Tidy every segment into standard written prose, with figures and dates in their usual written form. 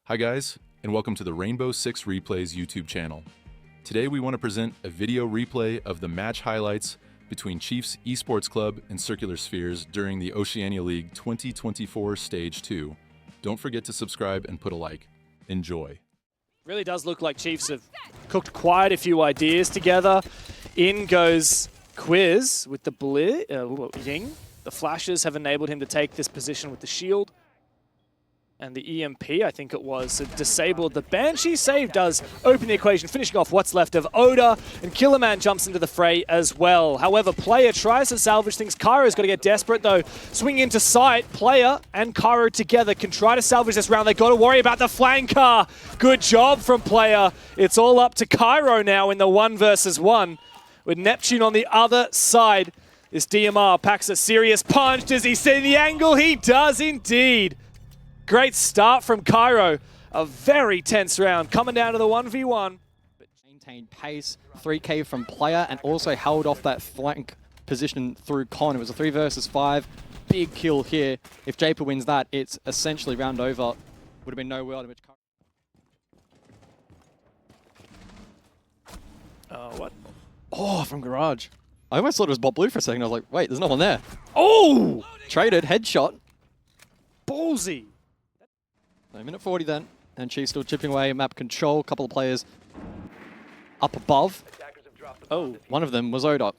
Hi guys, and welcome to the Rainbow Six Replays YouTube channel. Today we want to present a video replay of the match highlights between Chiefs Esports Club and Circular Spheres during the Oceania League 2024 Stage 2. Don't forget to subscribe and put a like. Enjoy. Really does look like Chiefs have cooked quite a few ideas together. In goes Quiz with the Ying. The flashes have enabled him to take this position with the shield. And the EMP, I think it was, disabled the Banshee. Save does open the equation, finishing off what's left of Oda, and Killerman jumps into the fray as well. However, Player tries to salvage things. Kairo's got to get desperate though. Swing into sight. Player and Kairo together can try to salvage this round. They got to worry about the flanker. Good job from Player. It's all up to Kairo now in the 1 versus 1. With Neptune on the other side. This DMR packs a serious punch. Does he see the angle? He does indeed. Great start from Kairo. A very tense round coming down to the 1v1. But maintained pace, 3k from Player, and also held off that flank position through Con. It was a 3 versus 5. Big kill here. If Japer wins that, it's essentially round over. Would have been no world in which What? Oh, from Garage. I almost thought it was Bob Blue for a second. I was like, wait, there's no one there. Oh! Traded, headshot. Ballsy. So minute 40 then, and Chiefs still chipping away, map control, couple of players up above. Oh. One of them was Oda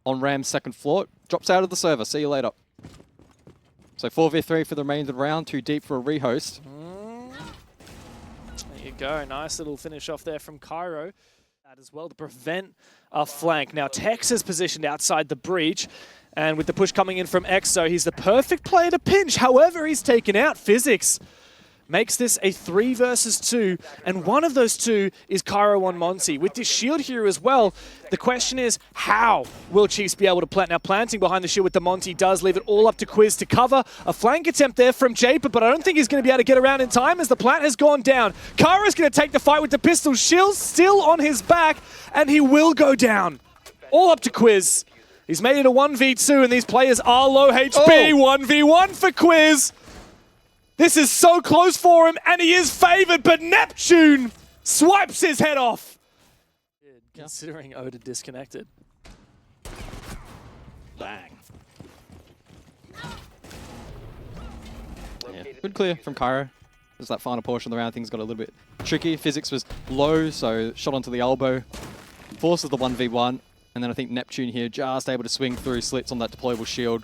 on Ram's second floor. Drops out of the server, see you later. So 4v3 for the remainder of the round, too deep for a rehost. There you go, nice little finish off there from Kairo. That as well to prevent a flank. Now Tex is positioned outside the breach, and with the push coming in from Exo, he's the perfect player to pinch. However, he's taken out. Physics makes this a 3 versus 2, and one of those two is Kairo on Monty. With this shield here as well, the question is, how will Chiefs be able to plant? Now, planting behind the shield with the Monty does leave it all up to Quiz to cover. A flank attempt there from Japer, but I don't think he's going to be able to get around in time as the plant has gone down. Kairo's going to take the fight with the pistol. Shield still on his back, and he will go down. All up to Quiz. He's made it a 1v2, and these players are low HP. 1v1 for Quiz. This is so close for him, and he is favored, but Neptune swipes his head off. Considering Oda disconnected. Bang. Yeah, good clear from Kairo. As that final portion of the round, things got a little bit tricky. Physics was low, so shot onto the elbow. Forces the 1v1, and then I think Neptune here just able to swing through slits on that deployable shield,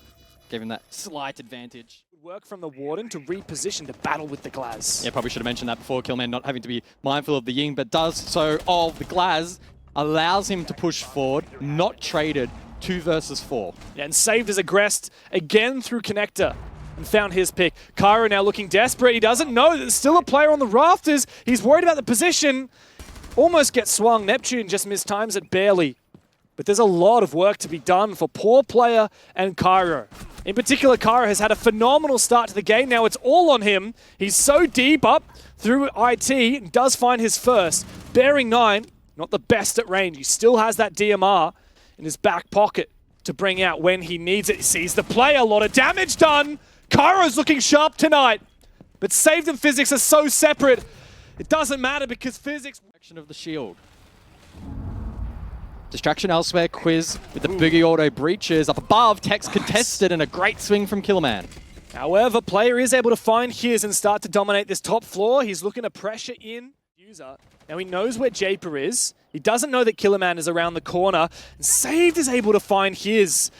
gave him that slight advantage. Work from the Warden to reposition to battle with the Glaz. Yeah, probably should have mentioned that before. Killman not having to be mindful of the Ying, but does so of the Glaz, allows him to push forward, not traded, 2 versus 4. Yeah, and saved as aggressed again through Connector and found his pick. Kairo now looking desperate. He doesn't know that there's still a player on the rafters. He's worried about the position. Almost gets swung. Neptune just mistimes it barely. But there's a lot of work to be done for poor Player and Kairo. In particular, Kairo has had a phenomenal start to the game. Now it's all on him. He's so deep up through IT and does find his first. Bearing 9, not the best at range. He still has that DMR in his back pocket to bring out when he needs it. He sees the play, a lot of damage done. Kairo's looking sharp tonight. But Saved and Physics are so separate. It doesn't matter because Physics... Action of the shield. Distraction elsewhere, Quiz with the Boogie Auto breaches up above, Tex contested, and a great swing from Killerman. However, Player is able to find his and start to dominate this top floor. He's looking to pressure in user. Now he knows where Japer is. He doesn't know that Killerman is around the corner. And Saved is able to find his.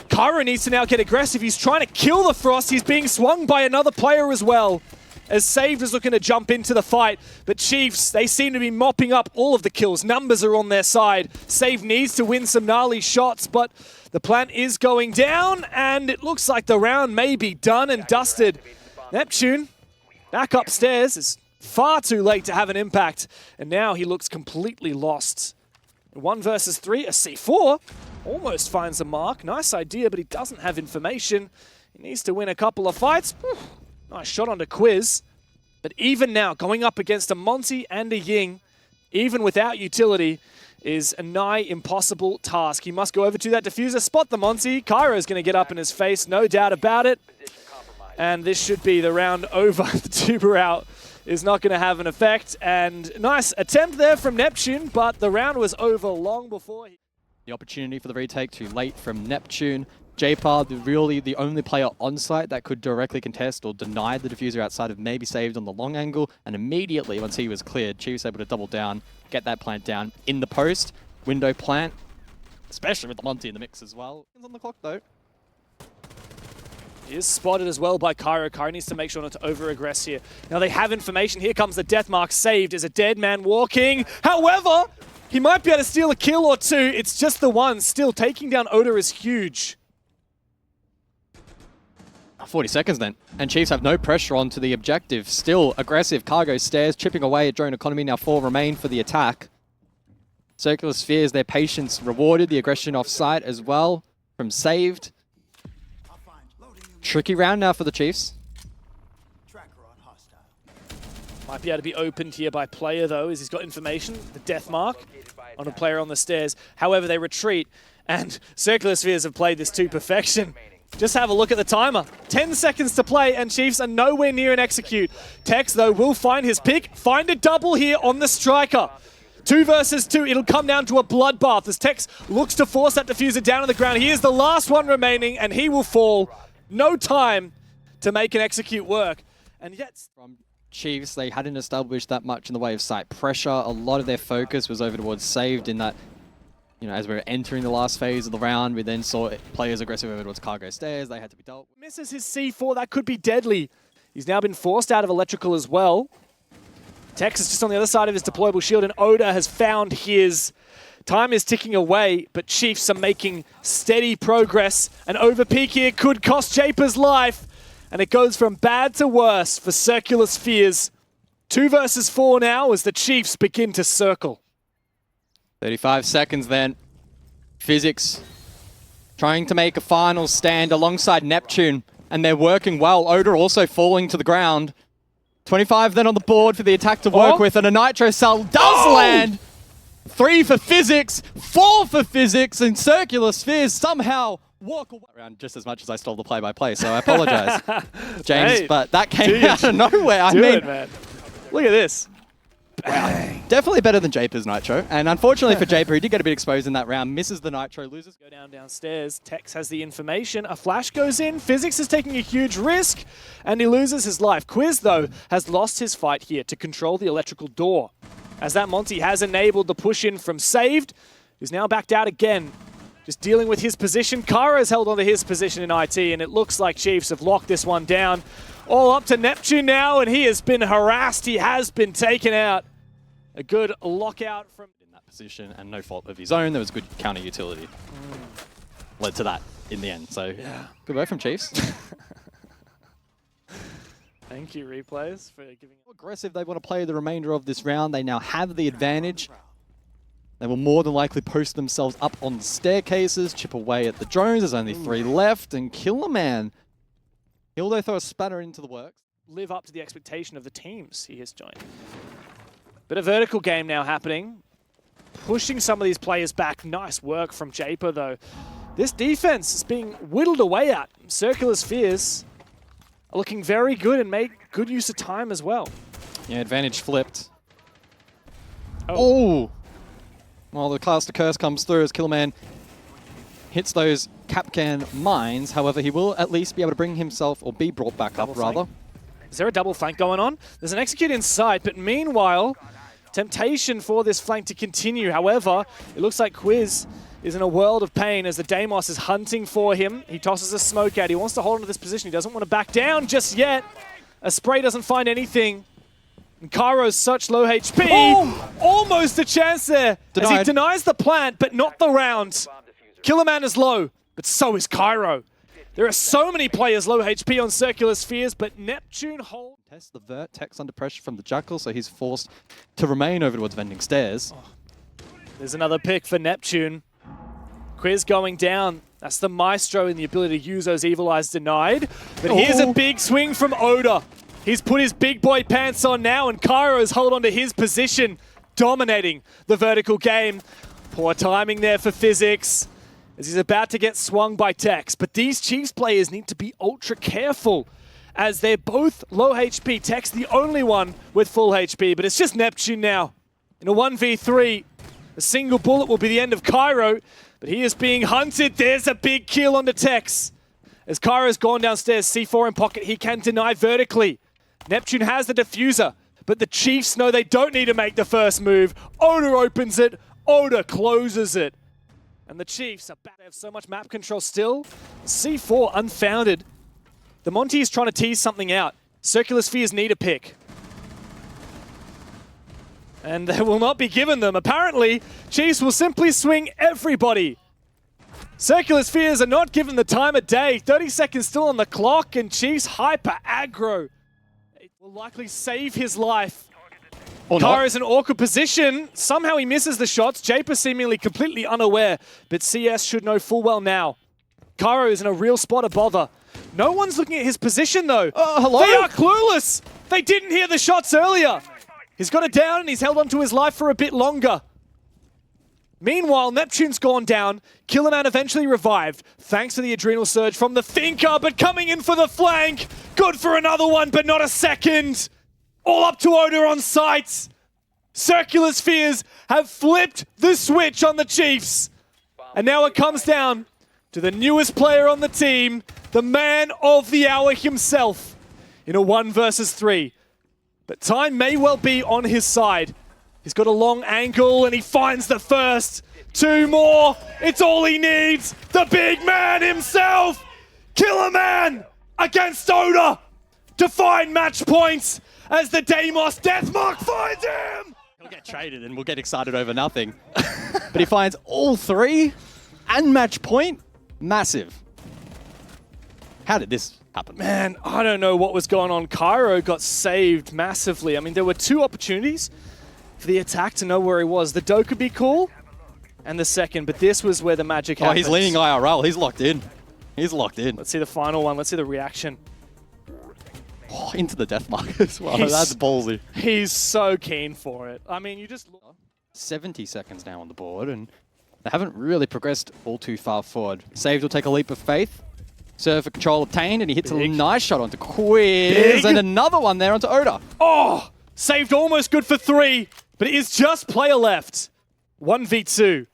Kairo needs to now get aggressive. He's trying to kill the Frost. He's being swung by another player as well. As Saved is looking to jump into the fight. But Chiefs, they seem to be mopping up all of the kills. Numbers are on their side. Saved needs to win some gnarly shots, but the plant is going down, and it looks like the round may be done and dusted. Neptune, back upstairs, is far too late to have an impact, and now he looks completely lost. 1 versus 3, a C4, almost finds a mark. Nice idea, but he doesn't have information. He needs to win a couple of fights. Nice shot onto Quiz. But even now, going up against a Monty and a Ying, even without utility, is a nigh impossible task. He must go over to that diffuser, spot the Monty. Kairo's going to get up in his face, no doubt about it. and this should be the round over. The tuber out is not going to have an effect, and nice attempt there from Neptune, but the round was over long before. The opportunity for the retake too late from Neptune. J-Par, really the only player on site that could directly contest or deny the diffuser outside of maybe saved on the long angle, and immediately once he was cleared, Chiefs able to double down, get that plant down in the post. Window plant, especially with the Monty in the mix as well. It's on the clock though. He is spotted as well by Cairo. Cairo needs to make sure not to over-aggress here. Now they have information. Here comes the death mark. Saved as a dead man walking. However, he might be able to steal a kill or two. It's just the one. Still, taking down Oda is huge. 40 seconds then. And Chiefs have no pressure onto the objective. Still aggressive. Cargo stairs, chipping away at drone economy. Now 4 remain for the attack. Circular Spheres, their patience rewarded. The aggression off site as well from Saved. Tricky round now for the Chiefs. Might be able to be opened here by player though, as he's got information. The death mark on a player on the stairs. However, they retreat, and Circular Spheres have played this to perfection. Just have a look at the timer. 10 seconds to play, and Chiefs are nowhere near an execute. Tex, though, will find his pick. Find a double here on the striker. 2 versus 2. It'll come down to a bloodbath as Tex looks to force that diffuser down on the ground. He is the last one remaining, and he will fall. No time to make an execute work. And yet, from Chiefs, they hadn't established that much in the way of site pressure. A lot of their focus was over towards Saved in that, you know, as we were entering the last phase of the round, we then saw players aggressive over towards cargo stairs. They had to be dealt with. Misses his C4. That could be deadly. He's now been forced out of electrical as well. Tex is just on the other side of his deployable shield, and Oda has found his. Time is ticking away, but Chiefs are making steady progress. An overpeak here could cost Japer's life, and it goes from bad to worse for Circular Spheres. 2 versus 4 now as the Chiefs begin to circle. 35 seconds then. Physics trying to make a final stand alongside Neptune, and they're working well. Oda also falling to the ground. 25 then on the board for the attack to work with, and a Nitro Cell does land. 3 for Physics, 4 for Physics, and Circular Spheres somehow walk away. Around just as much as I stole the play-by-play, so I apologize, James, hey, but that came out of nowhere. I mean, man. Look at this. Wow. Definitely better than Japer's Nitro, and unfortunately for Japer, he did get a bit exposed in that round, misses the Nitro, loses. Go downstairs. Tex has the information. A flash goes in. Physics is taking a huge risk, and he loses his life. Quiz, though, has lost his fight here to control the electrical door, as that Monty has enabled the push in from Saved, who's now backed out again. Just dealing with his position. Kara's held onto his position in IT, and it looks like Chiefs have locked this one down. All up to Neptune now, and he has been harassed. He has been taken out. A good lockout from in that position, and no fault of his own. There was good counter utility. Led to that in the end. So yeah. Good work from Chiefs. Thank you, Replays, for giving. How aggressive they want to play the remainder of this round. They now have the advantage. They will more than likely post themselves up on the staircases, chip away at the drones. There's only 3 left, and Killerman. He'll though throw a spanner into the works. Live up to the expectation of the teams he has joined. Bit of vertical game now happening. Pushing some of these players back. Nice work from Japer, though. This defense is being whittled away at. Circular Spheres are looking very good and made good use of time as well. Yeah, advantage flipped. Oh. Well, the Cluster Curse comes through as Killerman hits those Capcan mines. However, he will at least be able to bring himself, or be brought back up, rather. Is there a double flank going on? There's an execute inside, but meanwhile, temptation for this flank to continue. However, it looks like Quiz is in a world of pain as the Deimos is hunting for him. He tosses a smoke out. He wants to hold on to this position. He doesn't want to back down just yet. A spray doesn't find anything. And Cairo's such low HP. Oh! Almost a chance there as he denies the plant, but not the round. Killerman is low, but so is Cairo. There are so many players low HP on Circular Spheres, but Neptune holds. Test the vert, Tex under pressure from the Jackal, so he's forced to remain over towards Vending Stairs. Oh. There's another pick for Neptune. Quiz going down. That's the Maestro and the ability to use those Evil Eyes denied. But here's a big swing from Oda. He's put his big boy pants on now, and Cairo's hold on to his position, dominating the vertical game. Poor timing there for Physics, as he's about to get swung by Tex. But these Chiefs players need to be ultra careful, as they're both low HP. Tech's the only one with full HP, but it's just Neptune now. In a 1v3, a single bullet will be the end of Cairo, but he is being hunted. There's a big kill onto Tex. As Cairo's gone downstairs, C4 in pocket, he can deny vertically. Neptune has the diffuser, but the Chiefs know they don't need to make the first move. Oda opens it, Oda closes it. And the Chiefs are back. They have so much map control still. C4 unfounded. The Monty is trying to tease something out. Circular Spheres need a pick. And they will not be given them. Apparently, Chiefs will simply swing everybody. Circular Spheres are not given the time of day. 30 seconds still on the clock, and Chiefs hyper aggro. It will likely save his life. Cairo's in an awkward position. Somehow he misses the shots. Japer seemingly completely unaware, but CS should know full well now. Cairo is in a real spot of bother. No one's looking at his position though. Hello? They are clueless. They didn't hear the shots earlier. He's got it down and he's held onto his life for a bit longer. Meanwhile, Neptune's gone down. Killerman eventually revived, thanks to the adrenal surge from the Thinker, but coming in for the flank. Good for another one, but not a second. All up to Oda on sight. Circular Spheres have flipped the switch on the Chiefs. And now it comes down to the newest player on the team, the man of the hour himself, in a 1 versus 3. But time may well be on his side. He's got a long angle and he finds the first. 2 more. It's all he needs. The big man himself. Killerman against Oda to find match points as the Deimos Deathmark finds him. He'll get traded and we'll get excited over nothing. But he finds all 3 and match point. Massive. How did this happen? Man, I don't know what was going on. Cairo got saved massively. I mean, there were 2 opportunities for the attack to know where he was. The doe could be cool, and the second, but this was where the magic happens. Oh, he's leaning IRL. He's locked in. He's locked in. Let's see the final one. Let's see the reaction. Oh, into the death mark as well. That's ballsy. He's so keen for it. I mean, you just look. 70 seconds now on the board, and they haven't really progressed all too far forward. Saved will take a leap of faith. Server control obtained, and he hits a nice shot onto Quiz, and another one there onto Oda. Oh, saved almost good for 3, but it is just player left. 1v2.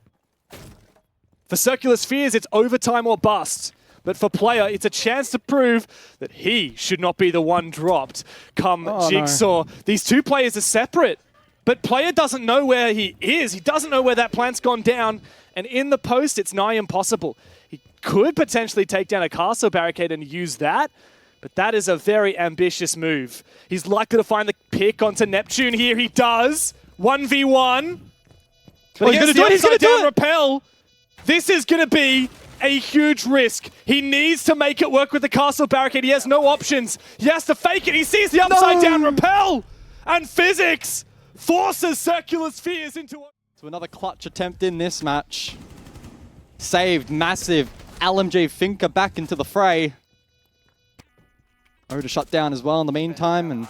For Circular Spheres, it's overtime or bust. But for player, it's a chance to prove that he should not be the one dropped come Jigsaw. No. These 2 players are separate, but player doesn't know where he is. He doesn't know where that plant's gone down, and in the post, it's nigh impossible. He could potentially take down a castle barricade and use that, but that is a very ambitious move. He's likely to find the pick onto Neptune here. He does. 1v1. But he's going to do it. He's going to do it. Repel. This is going to be a huge risk. He needs to make it work with the castle barricade. He has no options. He has to fake it. He sees the upside down repel. And physics forces Circular Spheres into... So another clutch attempt in this match. Saved. Massive. LMG Finker back into the fray. Oda shut down as well in the meantime. And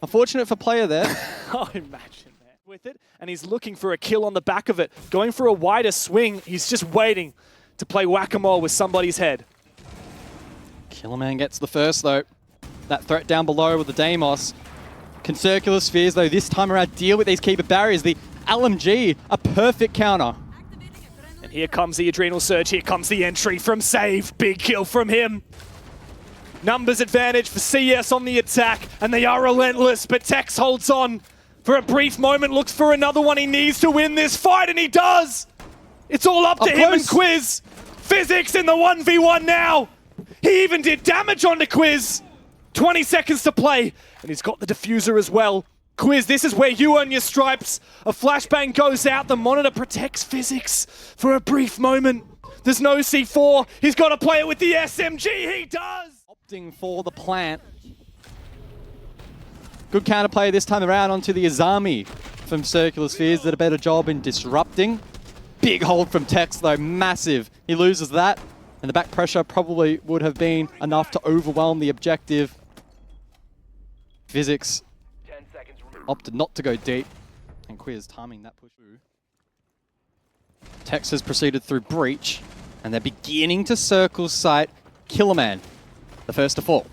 unfortunate for player there. Oh, imagine that. With it. And he's looking for a kill on the back of it. Going for a wider swing. He's just waiting to play whack-a-mole with somebody's head. Killerman gets the first though. That threat down below with the Deimos. Can Circular Spheres though this time around deal with these keeper barriers? The LMG, a perfect counter. And here comes the adrenal surge. Here comes the entry from Save. Big kill from him. Numbers advantage for CS on the attack, and they are relentless, but Tex holds on for a brief moment, looks for another one. He needs to win this fight, and he does. It's all up to him and Quiz. Physics in the 1v1 now. He even did damage onto Quiz. 20 seconds to play, and he's got the diffuser as well. Quiz, this is where you earn your stripes. A flashbang goes out. The monitor protects Physics for a brief moment. There's no C4. He's got to play it with the SMG. He does. Opting for the plant. Good counterplay this time around onto the Azami from Circular Spheres. Did a better job in disrupting. Big hold from Tex though, massive. He loses that, and the back pressure probably would have been enough to overwhelm the objective. Physics opted not to go deep, and Quiz timing that push through. Tex has proceeded through breach, and they're beginning to circle sight Killerman, the first to fall.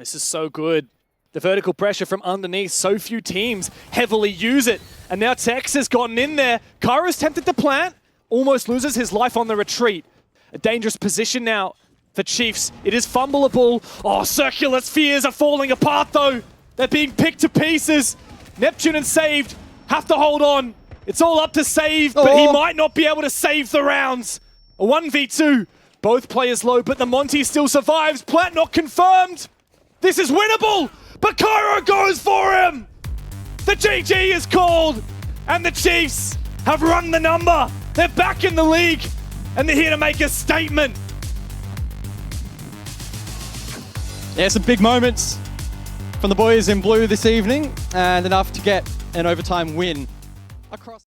This is so good. The vertical pressure from underneath, so few teams heavily use it. And now Tex has gotten in there. Kairo's tempted to plant, almost loses his life on the retreat. A dangerous position now for Chiefs. It is fumbleable. Oh, Circular Spheres are falling apart though. They're being picked to pieces. Neptune and Saved have to hold on. It's all up to Save, but he might not be able to save the rounds. A 1v2. Both players low, but the Monty still survives. Plant not confirmed. This is winnable, but Cairo goes for him. The GG is called, and the Chiefs have run the number. They're back in the league, and they're here to make a statement. Yeah, some big moments from the boys in blue this evening, and enough to get an overtime win across.